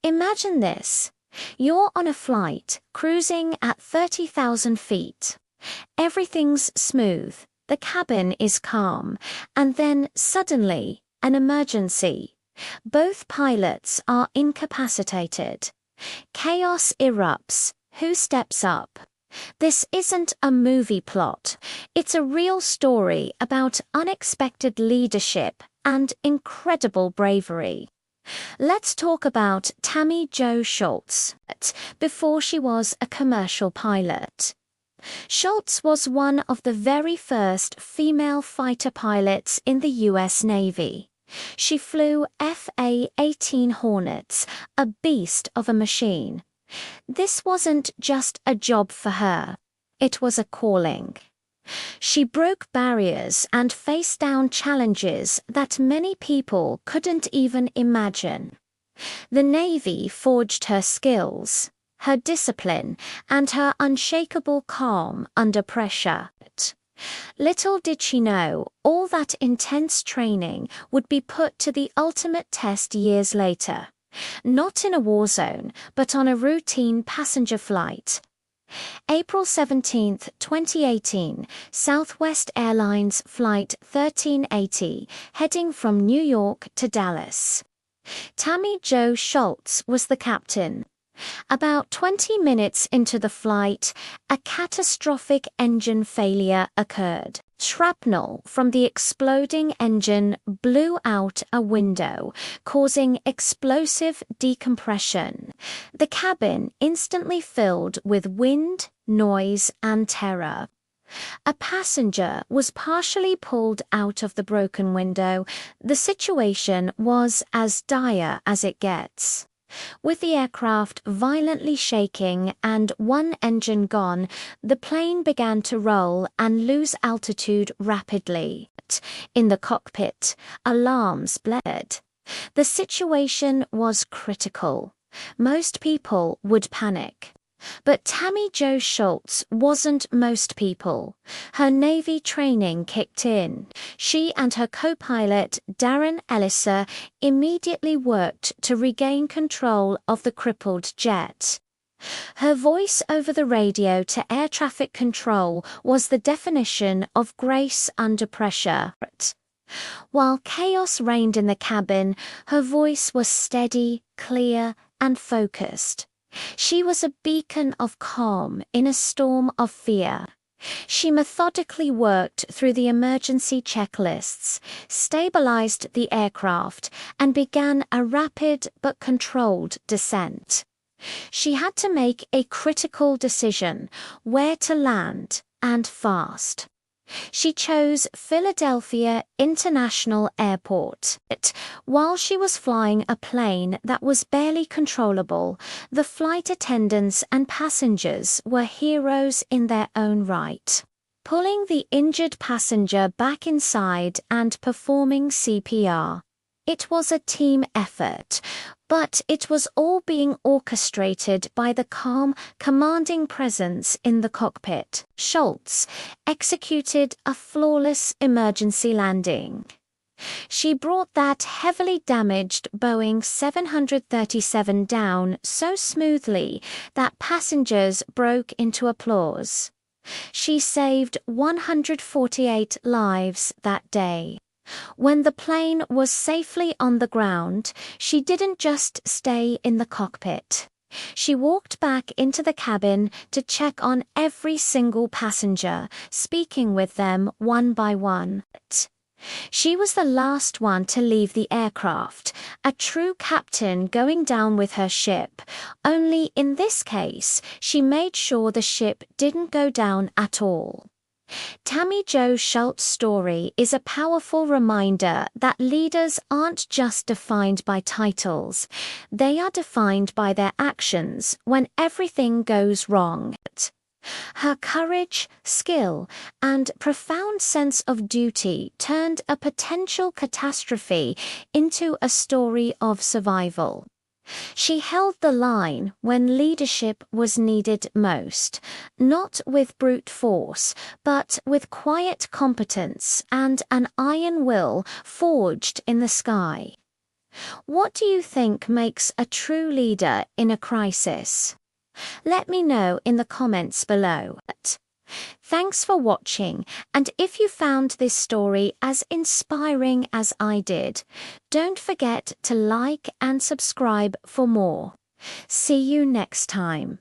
Imagine this. You're on a flight, cruising at 30,000 feet. Everything's smooth, the cabin is calm, and then suddenly, an emergency. Both pilots are incapacitated. Chaos erupts. Who steps up? This isn't a movie plot. It's a real story about unexpected leadership and incredible bravery. Let's talk about Tammy Jo Shultz, before she was a commercial pilot. Shultz was one of the very first female fighter pilots in the U.S. Navy. She flew FA-18 Hornets, a beast of a machine. This wasn't just a job for her. It was a calling. She broke barriers and faced down challenges that many people couldn't even imagine. The Navy forged her skills, her discipline, and her unshakable calm under pressure. Little did she know, all that intense training would be put to the ultimate test years later. Not in a war zone, but on a routine passenger flight. April 17, 2018, Southwest Airlines Flight 1380, heading from New York to Dallas. Tammy Jo Shultz was the captain. About 20 minutes into the flight, a catastrophic engine failure occurred. Shrapnel from the exploding engine blew out a window, causing explosive decompression. The cabin instantly filled with wind, noise, and terror. A passenger was partially pulled out of the broken window. The situation was as dire as it gets. With the aircraft violently shaking and one engine gone, the plane began to roll and lose altitude rapidly. In the cockpit, alarms blared. The situation was critical. Most people would panic. But Tammy Jo Shultz wasn't most people. Her Navy training kicked in. She and her co-pilot, Darren Ellisor, immediately worked to regain control of the crippled jet. Her voice over the radio to air traffic control was the definition of grace under pressure. While chaos reigned in the cabin, her voice was steady, clear, and focused. She was a beacon of calm in a storm of fear. She methodically worked through the emergency checklists, stabilized the aircraft, and began a rapid but controlled descent. She had to make a critical decision: where to land, and fast. She chose Philadelphia International Airport. While she was flying a plane that was barely controllable, the flight attendants and passengers were heroes in their own right. Pulling the injured passenger back inside and performing CPR. It was a team effort, but it was all being orchestrated by the calm, commanding presence in the cockpit. Shultz executed a flawless emergency landing. She brought that heavily damaged Boeing 737 down so smoothly that passengers broke into applause. She saved 148 lives that day. When the plane was safely on the ground, she didn't just stay in the cockpit. She walked back into the cabin to check on every single passenger, speaking with them one by one. She was the last one to leave the aircraft, a true captain going down with her ship. Only in this case, she made sure the ship didn't go down at all. Tammy Jo Shultz's story is a powerful reminder that leaders aren't just defined by titles. They are defined by their actions when everything goes wrong. Her courage, skill, and profound sense of duty turned a potential catastrophe into a story of survival. She held the line when leadership was needed most, not with brute force, but with quiet competence and an iron will forged in the sky. What do you think makes a true leader in a crisis? Let me know in the comments below. Thanks for watching, and if you found this story as inspiring as I did, don't forget to like and subscribe for more. See you next time.